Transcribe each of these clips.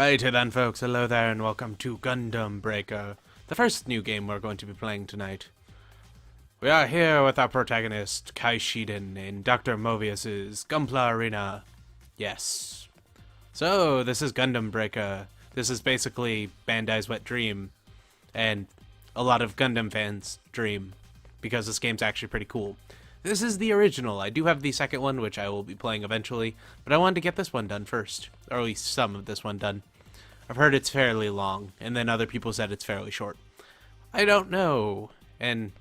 Righty then, folks, hello there and welcome to Gundam Breaker, the first new game we're going to be playing tonight. We are here with our protagonist, Kai Shiden, in Dr. Mobius's Gunpla Arena. Yes. So, this is Gundam Breaker. This is basically Bandai's wet dream, and a lot of Gundam fans' dream, because this game's actually pretty cool. This is the original. I do have the second one, which I will be playing eventually, but I wanted to get this one done first, or at least some of this one done. I've heard it's fairly long, and then other people said it's fairly short. I don't know, and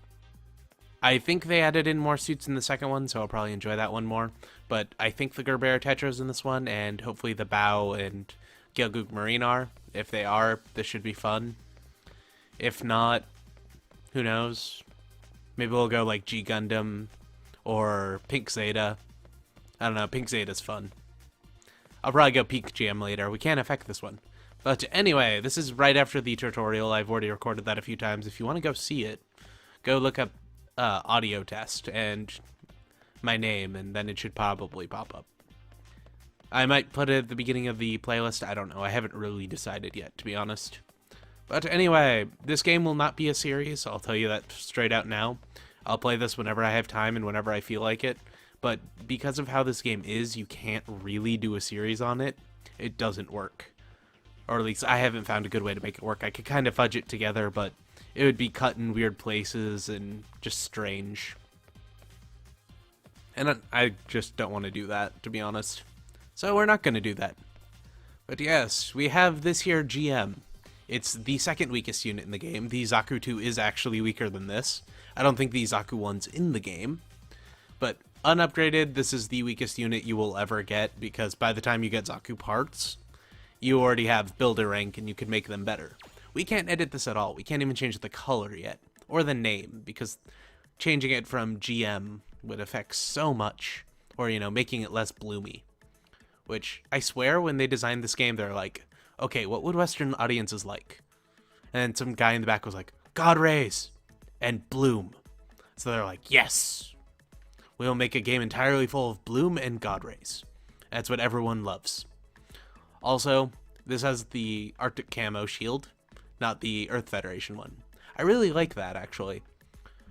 I think they added in more suits in the second one, so I'll probably enjoy that one more, but I think the Gerber Tetra's in this one, and hopefully the Bao and Gilguk Marine are. If they are, this should be fun. If not, who knows? Maybe we'll go like G Gundam, or Pink Zeta. I don't know, Pink Zeta's fun. I'll probably go Pink GM later. We can't affect this one. But anyway, this is right after the tutorial. I've already recorded that a few times. If you want to go see it, go look up audio test and my name, and then it should probably pop up. I might put it at the beginning of the playlist. I don't know. I haven't really decided yet, to be honest. But anyway, this game will not be a series. I'll tell you that straight out now. I'll play this whenever I have time and whenever I feel like it, but because of how this game is, you can't really do a series on it. It doesn't work. Or at least I haven't found a good way to make it work. I could kind of fudge it together, but it would be cut in weird places and just strange. And I just don't want to do that, to be honest. So we're not going to do that. But yes, we have this here GM. It's the second weakest unit in the game. The Zaku 2 is actually weaker than this. I don't think the Zaku 1's in the game. But unupgraded, this is the weakest unit you will ever get, because by the time you get Zaku parts, you already have builder rank and you can make them better. We can't edit this at all. We can't even change the color yet, or the name, because changing it from GM would affect so much, or, you know, making it less bloomy. Which, I swear, when they designed this game, they're like, okay, what would Western audiences like? And some guy in the back was like, God rays and bloom. So they're like, yes, we'll make a game entirely full of bloom and God rays. That's what everyone loves. Also, this has the Arctic camo shield, not the Earth Federation one. I really like that, actually.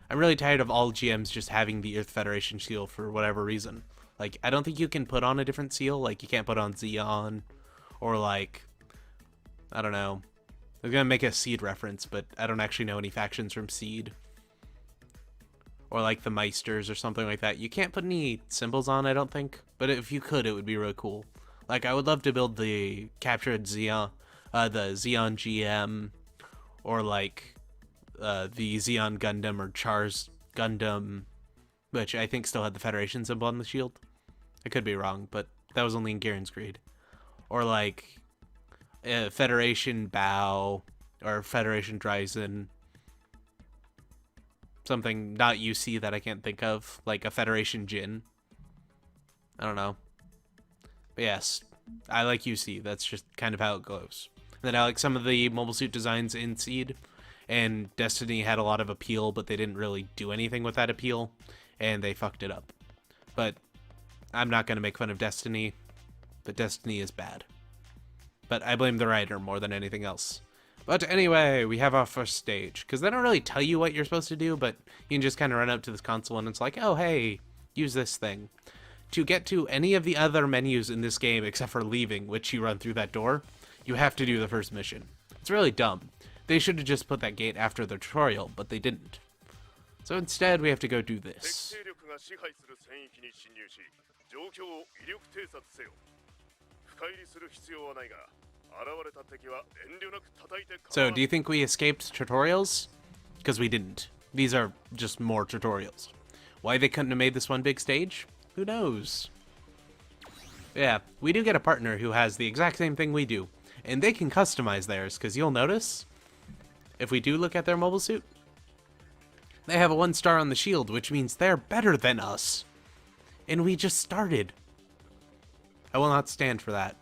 I'm really tired of all GMs just having the Earth Federation shield for whatever reason. Like, I don't think you can put on a different seal. Like, you can't put on Xeon, or like, I don't know. I was gonna make a Seed reference, but I don't actually know any factions from Seed. Or like the Meisters or something like that. You can't put any symbols on, I don't think. But if you could, it would be really cool. Like, I would love to build the captured Xeon, the Xeon GM, or like the Xeon Gundam or Char's Gundam, which I think still had the Federation symbol on the shield. I could be wrong, but that was only in Garen's Greed. Or like Federation Bao, or Federation Dryzen. Something not UC that I can't think of, like a Federation Jin. I don't know. But yes, I like UC. That's just kind of how it goes. And then I like some of the mobile suit designs in Seed. And Destiny had a lot of appeal, but they didn't really do anything with that appeal. And they fucked it up. But I'm not going to make fun of Destiny. But Destiny is bad. But I blame the writer more than anything else. But anyway, we have our first stage. Because they don't really tell you what you're supposed to do, but you can just kind of run up to this console and it's like, oh, hey, use this thing. To get to any of the other menus in this game, except for leaving, which you run through that door, you have to do the first mission. It's really dumb. They should have just put that gate after the tutorial, but they didn't. So instead, we have to go do this. So, do you think we escaped tutorials? Because we didn't. These are just more tutorials. Why they couldn't have made this one big stage? Who knows? Yeah, we do get a partner who has the exact same thing we do. And they can customize theirs, because you'll notice, if we do look at their mobile suit, they have a 1 star on the shield, which means they're better than us. And we just started. I will not stand for that.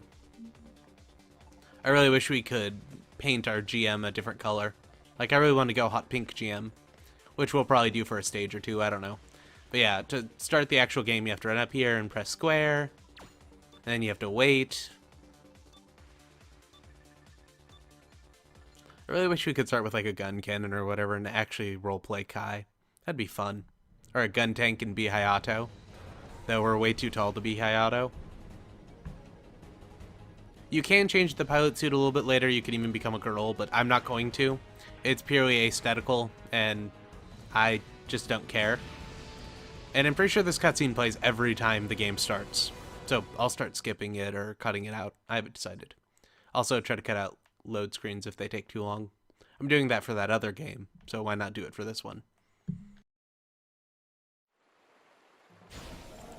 I really wish we could paint our GM a different color. Like, I really want to go hot pink GM, which we'll probably do for a stage or two, I don't know. But yeah, to start the actual game, you have to run up here and press square. And then you have to wait. I really wish we could start with like a gun cannon or whatever and actually roleplay Kai. That'd be fun. Or a gun tank and be Hayato. Though we're way too tall to be Hayato. You can change the pilot suit a little bit later, you can even become a girl, but I'm not going to. It's purely aesthetical, and I just don't care. And I'm pretty sure this cutscene plays every time the game starts. So I'll start skipping it or cutting it out. I haven't decided. Also, try to cut out load screens if they take too long. I'm doing that for that other game, so why not do it for this one?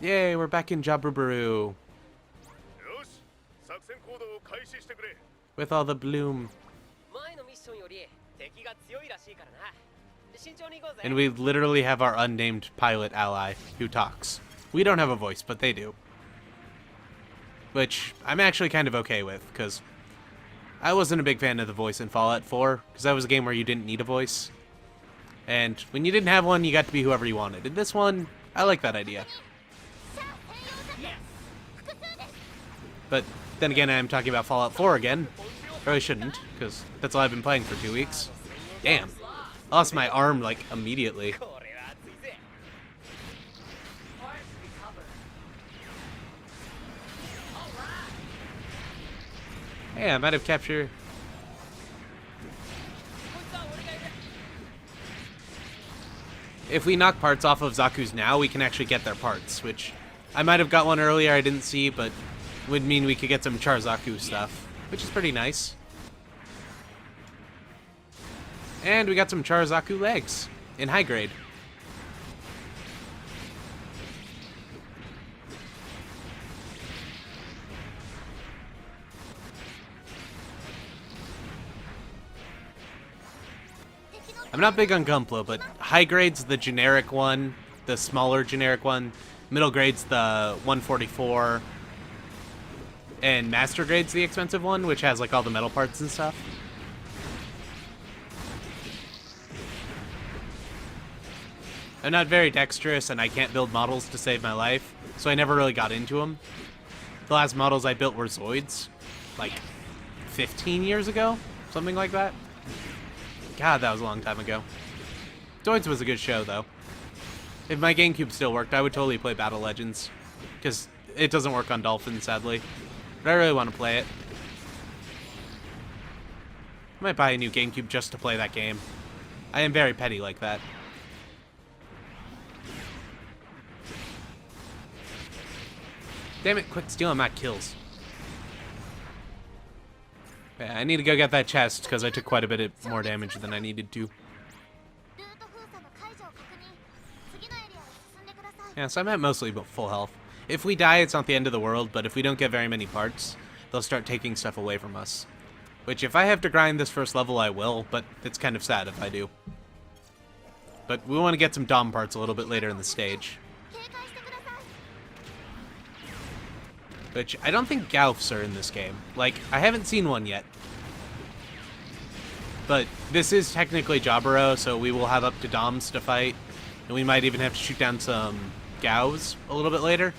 Yay, we're back in Jabubaru. With all the bloom. And we literally have our unnamed pilot ally who talks. We don't have a voice, but they do. Which I'm actually kind of okay with, because I wasn't a big fan of the voice in Fallout 4, because that was a game where you didn't need a voice. And when you didn't have one, you got to be whoever you wanted. In this one, I like that idea. But then again, I'm talking about Fallout 4 again. Really shouldn't, because that's all I've been playing for 2 weeks. Damn. I lost my arm, like, immediately. Hey, I might have captured... If we knock parts off of Zaku's now, we can actually get their parts, which I might have got one earlier I didn't see, but would mean we could get some Char-Zaku stuff, which is pretty nice. And we got some Char-Zaku legs in high grade. I'm not big on Gunpla, but high grade's the generic one, the smaller generic one. Middle grade's the 144. And master grade's the expensive one, which has like all the metal parts and stuff. I'm not very dexterous and I can't build models to save my life, so I never really got into them. The last models I built were Zoids, like 15 years ago, something like that. God, that was a long time ago. Zoids was a good show, though. If my GameCube still worked, I would totally play Battle Legends, because it doesn't work on Dolphin, sadly. But I really want to play it. I might buy a new GameCube just to play that game. I am very petty like that. Damn it, quit stealing my kills. Yeah, I need to go get that chest, because I took quite a bit more damage than I needed to. Yeah, so I'm at mostly full health. If we die, it's not the end of the world, but if we don't get very many parts, they'll start taking stuff away from us. Which, if I have to grind this first level, I will, but it's kind of sad if I do. But we want to get some Dom parts a little bit later in the stage. Which, I don't think Gaufs are in this game. Like, I haven't seen one yet. But this is technically Jaburo, so we will have up to Doms to fight. And we might even have to shoot down some Gaus a little bit later.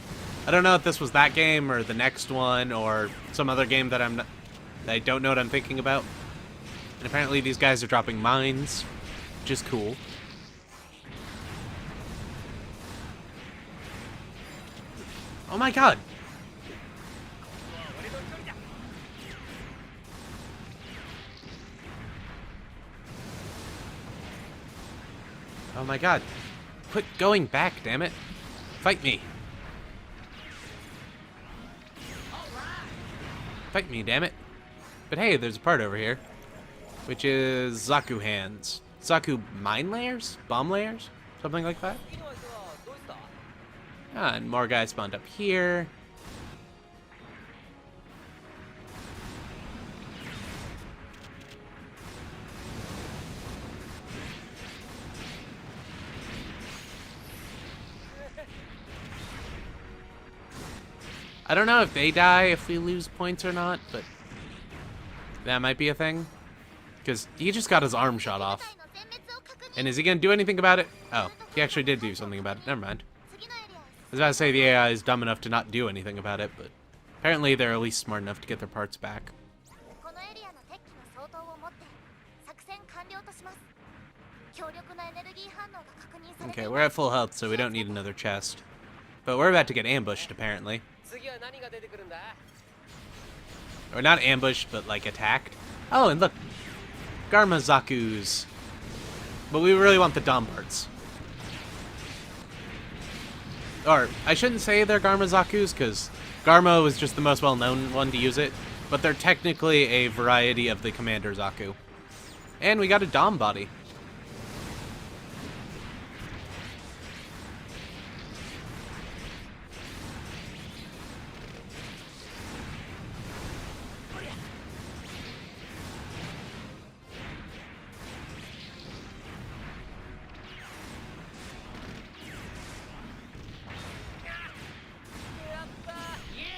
I don't know if this was that game, or the next one, or some other game that I don't know what I'm thinking about. And apparently these guys are dropping mines, which is cool. Oh my god! Oh my god. Quit going back, damn it. Fight me. Fight me, damn it. But hey, there's a part over here. Which is Zaku hands. Zaku mine layers? Bomb layers? Something like that? Ah, and more guys spawned up here. I don't know if they die if we lose points or not, but that might be a thing. Because he just got his arm shot off. And is he going to do anything about it? Oh, he actually did do something about it. Never mind. I was about to say the AI is dumb enough to not do anything about it, but apparently they're at least smart enough to get their parts back. Okay, we're at full health, so we don't need another chest. But we're about to get ambushed, apparently. Or not ambushed, but like attacked. Oh, and look, Garma Zaku's. But we really want the Dom parts. Or, I shouldn't say they're Garma Zaku's, because Garma was just the most well-known one to use it. But they're technically a variety of the Commander Zaku. And we got a Dom body.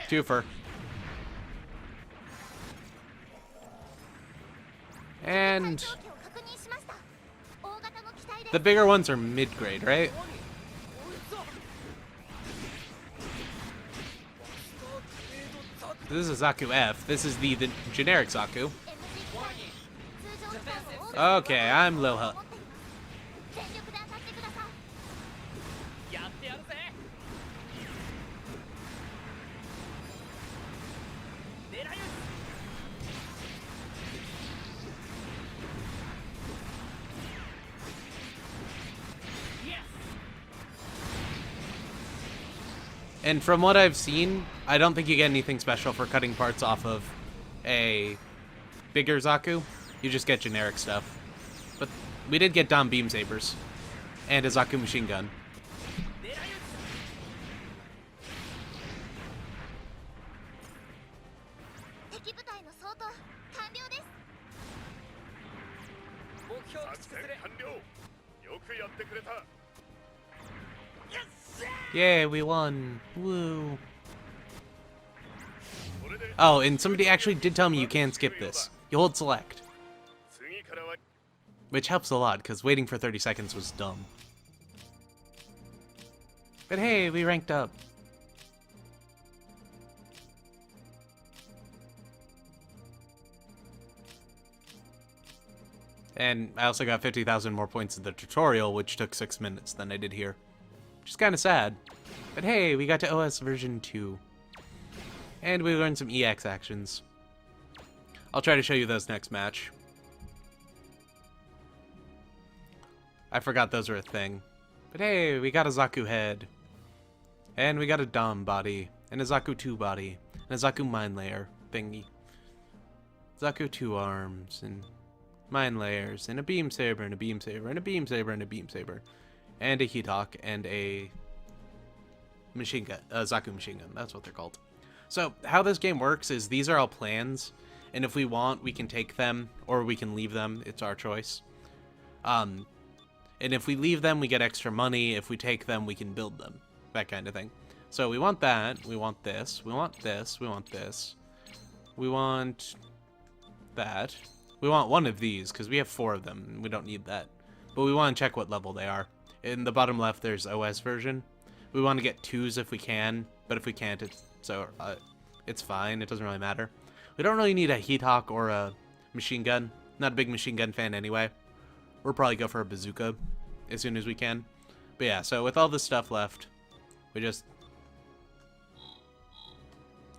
Twofer. And the bigger ones are mid-grade, right? This is a Zaku F. This is the generic Zaku. Okay, I'm low health. And from what I've seen, I don't think you get anything special for cutting parts off of a bigger Zaku. You just get generic stuff. But we did get Dom Beam Sabers and a Zaku machine gun. Yeah, we won. Woo. Oh, and somebody actually did tell me you can skip this. You hold select. Which helps a lot, because waiting for 30 seconds was dumb. But hey, we ranked up. And I also got 50,000 more points in the tutorial, which took 6 minutes than I did here. Which is kind of sad. But hey, we got to OS version 2. And we learned some EX actions. I'll try to show you those next match. I forgot those were a thing. But hey, we got a Zaku head. And we got a Dom body. And a Zaku 2 body. And a Zaku Mind Layer thingy. Zaku 2 arms. And Mind Layers. And a Beam Saber. And a Beam Saber. And a Beam Saber. And a Beam Saber. And a Heat Hawk. And a machine gun. Zaku machine gun. That's what they're called. So, how this game works is these are all plans. And if we want, we can take them. Or we can leave them. It's our choice. And if we leave them, we get extra money. If we take them, we can build them. That kind of thing. So we want that. We want this. We want this. We want this. We want that. We want one of these, because we have 4 of them. And we don't need that. But we want to check what level they are. In the bottom left, there's OS version. We want to get 2s if we can. But if we can't, it's fine. It doesn't really matter. We don't really need a Heat Hawk or a machine gun. Not a big machine gun fan anyway. We'll probably go for a bazooka as soon as we can. But yeah, so with all this stuff left, we just...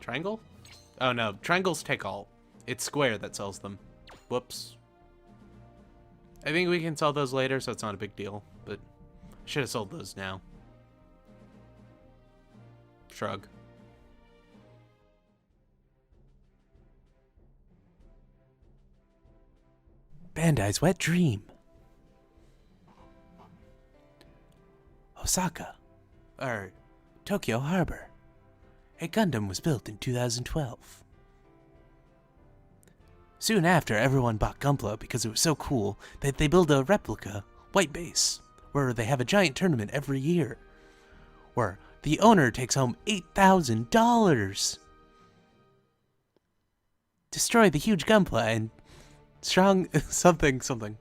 Triangle? Oh no, triangles take all. It's square that sells them. Whoops. I think we can sell those later, so it's not a big deal. But I should have sold those now. Shrug. Bandai's wet dream. Osaka, or Tokyo Harbor. A Gundam was built in 2012. Soon after, everyone bought Gunpla because it was so cool that they built a replica, White Base, where they have a giant tournament every year, where the owner takes home $8,000. Destroy the huge Gunpla and strong something.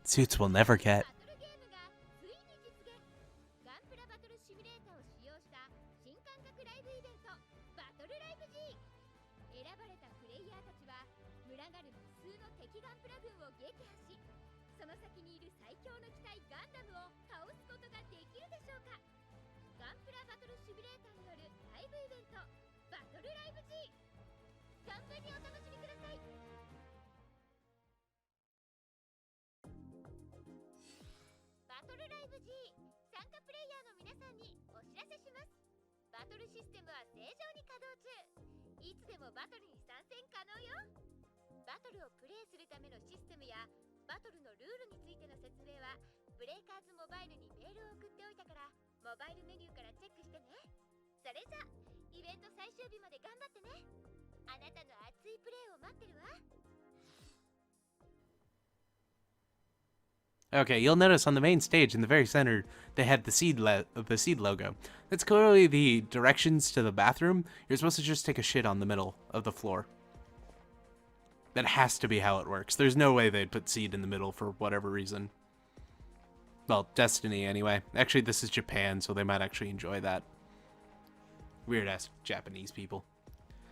Suits will never get. Okay, you'll notice on the main stage in the very center, they had the seed logo. That's clearly the directions to the bathroom. You're supposed to just take a shit on the middle of the floor. That has to be how it works. There's no way they'd put seed in the middle for whatever reason. Well, Destiny anyway. Actually, this is Japan, so they might actually enjoy that. Weird-ass Japanese people.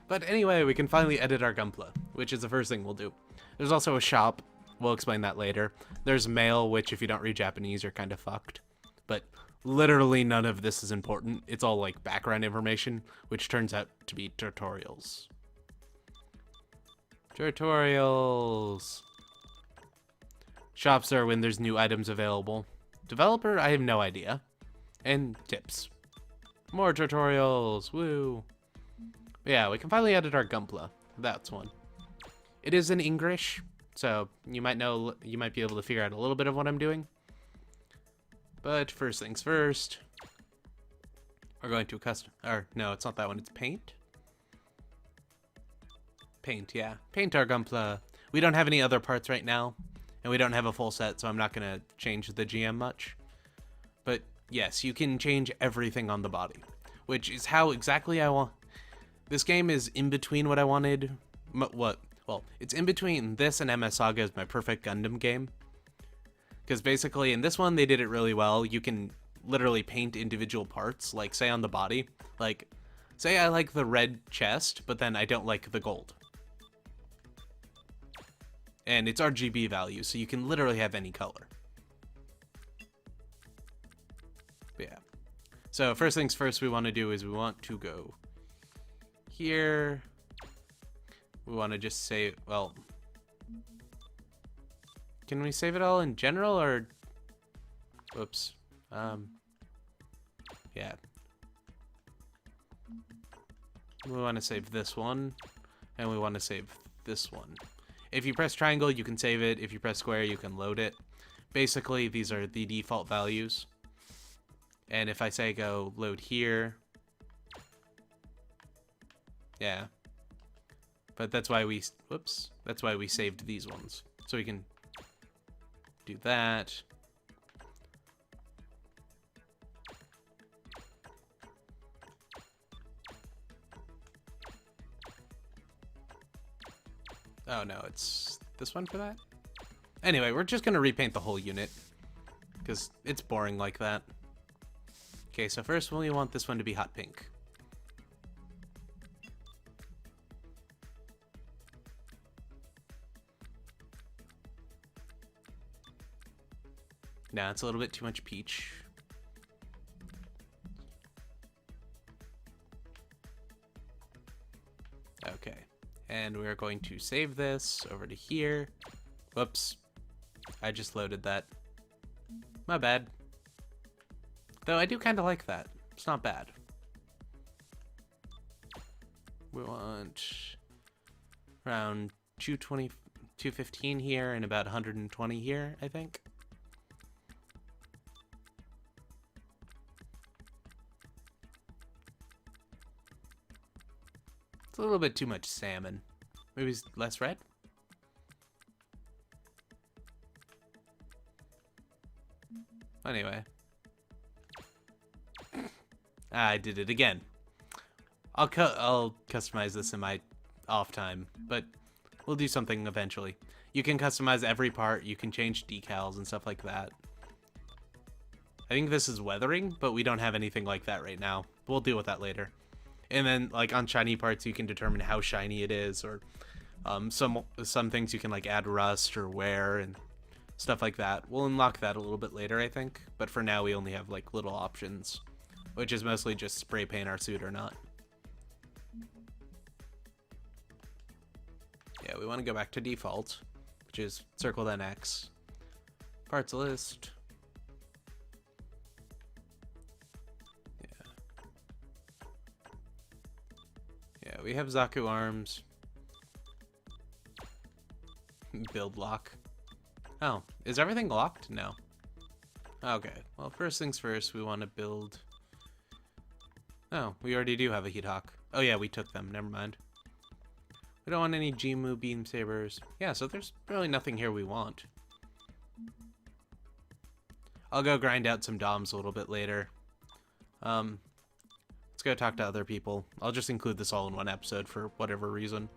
But anyway, we can finally edit our Gunpla, which is the first thing we'll do. There's also a shop. We'll explain that later. There's mail, which if you don't read Japanese, you're kind of fucked. But literally none of this is important. It's all like background information, which turns out to be tutorials. Tutorials. Shops are when there's new items available. Developer, I have no idea. And tips. More tutorials. Woo. Yeah, we can finally edit our Gunpla. That's one. It is in English. So you might be able to figure out a little bit of what I'm doing. But first things first, we're going to no, it's not that one, it's paint. Paint, yeah. Paint our Gunpla. We don't have any other parts right now, and we don't have a full set, so I'm not gonna change the GM much. But yes, you can change everything on the body, which is how exactly I want. This game is in between what I wanted, well, it's in between this and MS Saga as my perfect Gundam game. Because basically in this one, they did it really well. You can literally paint individual parts, like say on the body. Like, say I like the red chest, but then I don't like the gold. And it's RGB value, so you can literally have any color. But yeah. So first things first we want to do is we want to go here. We want to just save, well, can we save it all in general or, whoops, yeah. We want to save this one, and we want to save this one. If you press triangle, you can save it. If you press square, you can load it. Basically, these are the default values. And if I say go load here, yeah. But that's why we, whoops, that's why we saved these ones. So we can do that. Oh no, it's this one for that? Anyway, we're just gonna repaint the whole unit, because it's boring like that. Okay, so first we want this one to be hot pink. Now it's a little bit too much peach. Okay, and we're going to save this over to here. Whoops, I just loaded that. My bad. Though I do kind of like that. It's not bad. We want around 215 here and about 120 here, I think. It's a little bit too much salmon. Maybe less red? Anyway. I did it again. I'll customize this in my off time, but we'll do something eventually. You can customize every part. You can change decals and stuff like that. I think this is weathering, but we don't have anything like that right now. We'll deal with that later. And then, like, on shiny parts, you can determine how shiny it is, or some things you can, like, add rust or wear and stuff like that. We'll unlock that a little bit later, I think. But for now, we only have, like, little options, which is mostly just spray paint our suit or not. Yeah, we want to go back to default, which is circle then X. Parts list. Yeah, we have Zaku arms. Build lock. Oh, is everything locked? No. Okay, well, first things first, we want to build... Oh, we already do have a Heat Hawk. Oh yeah, we took them, never mind. We don't want any Jimu beam sabers. Yeah, so there's really nothing here we want. I'll go grind out some DOMs a little bit later. Let's go talk to other people. I'll just include this all in one episode for whatever reason.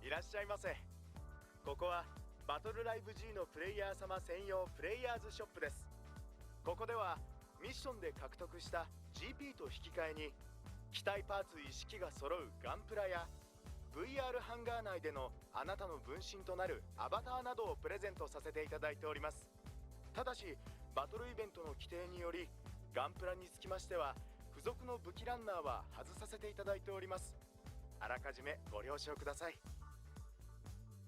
いらっしゃいませ。ここはバトルライブ G のプレイヤー様専用プレイヤーズショップです。ここではミッションで獲得した GP と引き換えに機体パーツ一式が揃うガンプラや VR ハンガー内でのあなたの分身となるアバターなどをプレゼントさせていただいております。ただしバトルイベントの規定によりガンプラにつきましては付属の武器ランナーは外させていただいております。あらかじめご了承ください。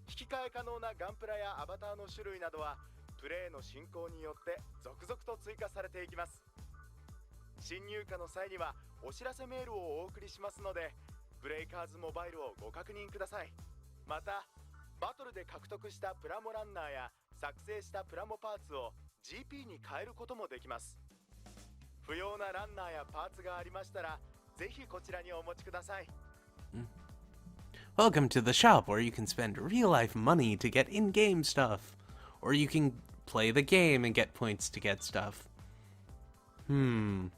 引き換え可能なガンプラやアバターの種類などはプレイの進行によって続々と追加されていきます。新入荷の際にはお知らせメールをお送りしますのでブレイカーズモバイルをご確認ください。またバトルで獲得したプラモランナーや作成したプラモパーツを GP に変えることもできます。不要なランナーやパーツがありましたらぜひこちらにお持ちください。Welcome to the shop where you can spend real-life money to get in-game stuff. Or you can play the game and get points to get stuff. And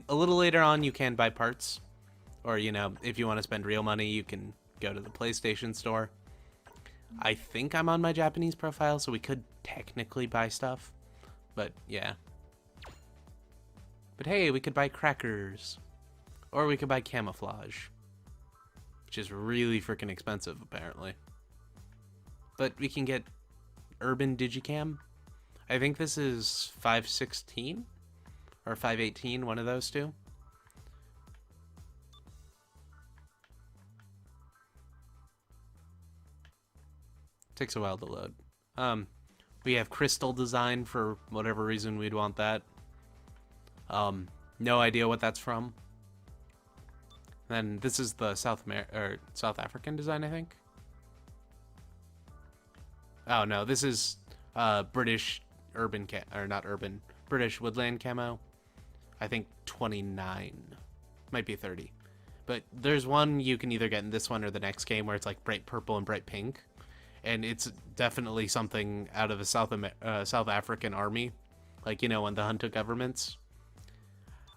a little later on you can buy parts. Or, you know, if you want to spend real money, you can go to the PlayStation Store. I think I'm on my Japanese profile, so we could technically buy stuff. But, yeah. But hey, we could buy crackers. Or we could buy camouflage. Which is really freaking expensive, apparently. But we can get Urban Digicam. I think this is 516 or 518, one of those two. Takes a while to load. We have crystal design for whatever reason we'd want that. No idea what that's from. Then this is the South African design, I think. Oh no, this is British urban British woodland camo. I think 29, might be 30. But there's one you can either get in this one or the next game where it's like bright purple and bright pink, and it's definitely something out of the South African army, like, you know, when the Hunter governments.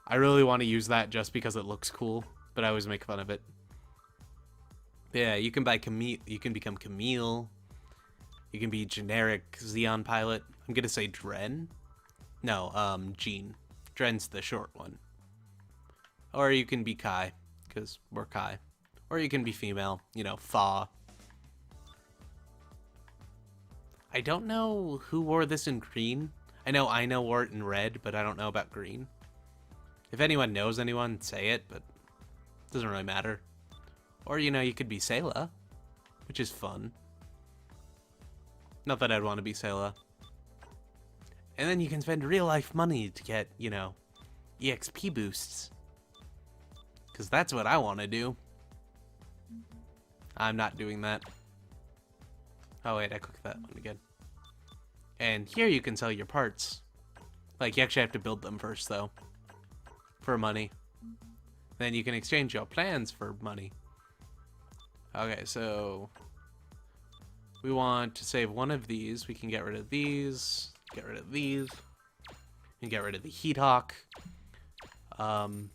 I really want to use that just because it looks cool. But I always make fun of it. Yeah, you can buy Camille. You can become Camille. You can be generic Xeon pilot. I'm gonna say Dren. No, Jean. Dren's the short one. Or you can be Kai, because we're Kai. Or you can be female. You know, Fa. I don't know who wore this in green. I know wore it in red, but I don't know about green. If anyone knows anyone, say it, but doesn't really matter. Or, you know, you could be Sayla, which is fun. Not that I'd want to be Sayla. And then you can spend real life money to get, you know, EXP boosts. Because that's what I want to do. I'm not doing that. Oh wait, I clicked that one again. And here you can sell your parts. Like, you actually have to build them first, though. For money. Then you can exchange your plans for money. Okay, so we want to save one of these. We can get rid of these. Get rid of these. And get rid of the Heat Hawk. Oh,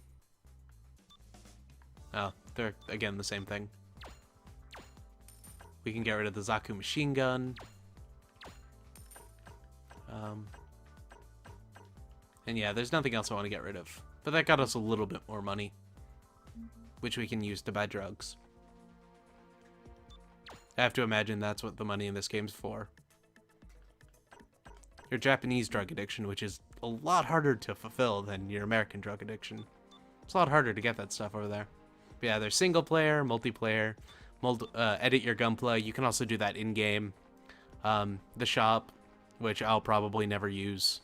They're, again, the same thing. We can get rid of the Zaku machine gun. And yeah, there's nothing else I want to get rid of. But that got us a little bit more money, which we can use to buy drugs. I have to imagine that's what the money in this game's for. Your Japanese drug addiction, which is a lot harder to fulfill than your American drug addiction. It's a lot harder to get that stuff over there. But yeah, there's single player, multiplayer, edit your gunpla. You can also do that in-game. The shop, which I'll probably never use.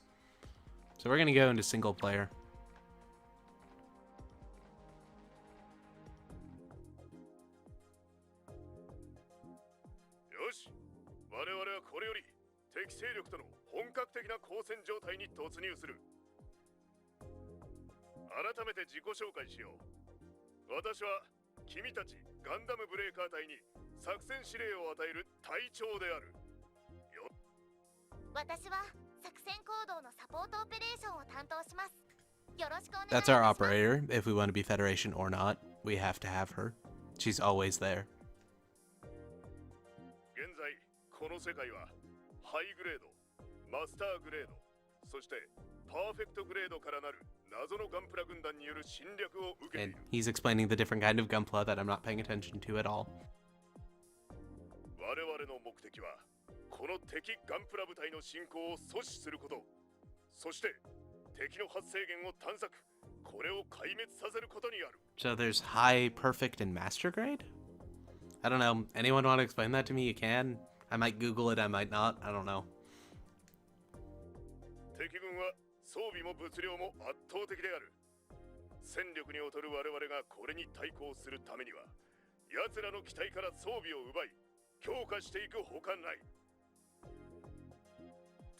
So we're going to go into single player. よし、我々はこれより敵勢力との本格的な交戦状態に突入する。改めて自己紹介しよう。私は君たちガンダムブレーカー隊に作戦指令を与える隊長である。私は作戦行動のサポートオペレーションを担当します。よろしくお願いします。 That's our operator. If we want to be Federation or not, we have to have her. She's always there. 現在この世界はハイグレード、マスターグレード、そしてパーフェクトグレードからなる謎のガンプラ軍団による侵略を受けてい And る。 he's explaining the different kind of gunpla that I'm not paying attention to at all. 我々の目的はこの敵ガンプラ部隊の侵攻を阻止すること、そして敵の発生源を探索、これを壊滅させることにある。 So there's high, perfect, and master grade? I don't know. Anyone want to explain that to me? You can. I might Google it, I might not. I don't know. 敵軍は装備も物量も圧倒的である。戦力に劣る我々がこれに対抗するためには、奴らの機体から装備を奪い、強化していくほかない。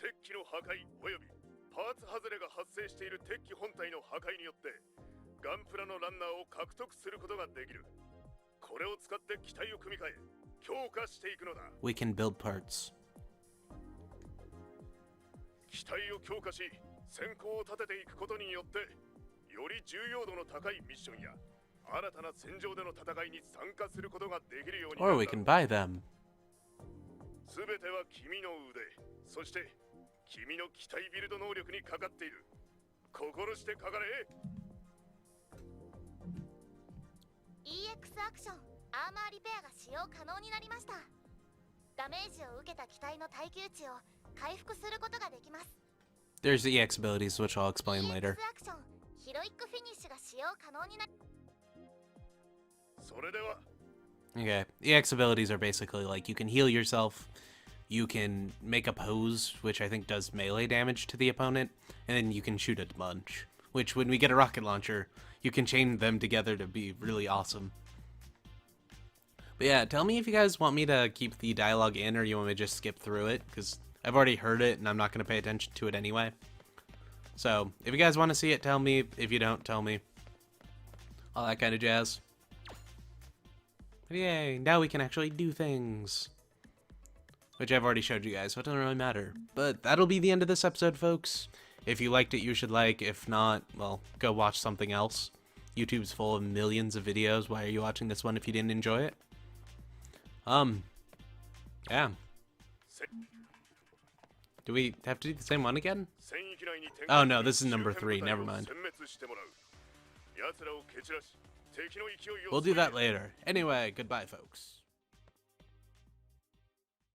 敵機の破壊およびパーツ外れが発生している敵機本体の破壊によってガンプラのランナーを獲得することができる。これを使って機体を組み替え強化していくのだ。 We can build parts. 機体を強化し戦功を立てていくことによってより重要度の高いミッションや新たな戦場での戦いに参加することができるようにな Or る。 we can buy them. すべては君の腕、そして君の機体ビルド能力にかかっている。心してかかれ。 EX アクションアーマーリペアが使用可能になりました。ダメージを受けた機体の耐久値を回復することができます。 There's the EX abilities, which I'll explain later. EX アクションヒロイックフィニッシュが使用可能になり、それでは Okay, EX abilities are basically like you can heal yourself, you can make a pose, which I think does melee damage to the opponent, and then you can shoot a bunch, which when we get a rocket launcher, you can chain them together to be really awesome. But yeah, tell me if you guys want me to keep the dialogue in or you want me to just skip through it, because I've already heard it and I'm not going to pay attention to it anyway. So, if you guys want to see it, tell me. If you don't, tell me. All that kind of jazz. But yay, now we can actually do things. Which I've already showed you guys, so it doesn't really matter. But that'll be the end of this episode, folks. If you liked it, you should like. If not, well, go watch something else. YouTube's full of millions of videos. Why are you watching this one if you didn't enjoy it? Yeah. Do we have to do the same one again? Oh no, this is number 3, never mind. We'll do that later. Anyway, goodbye, folks.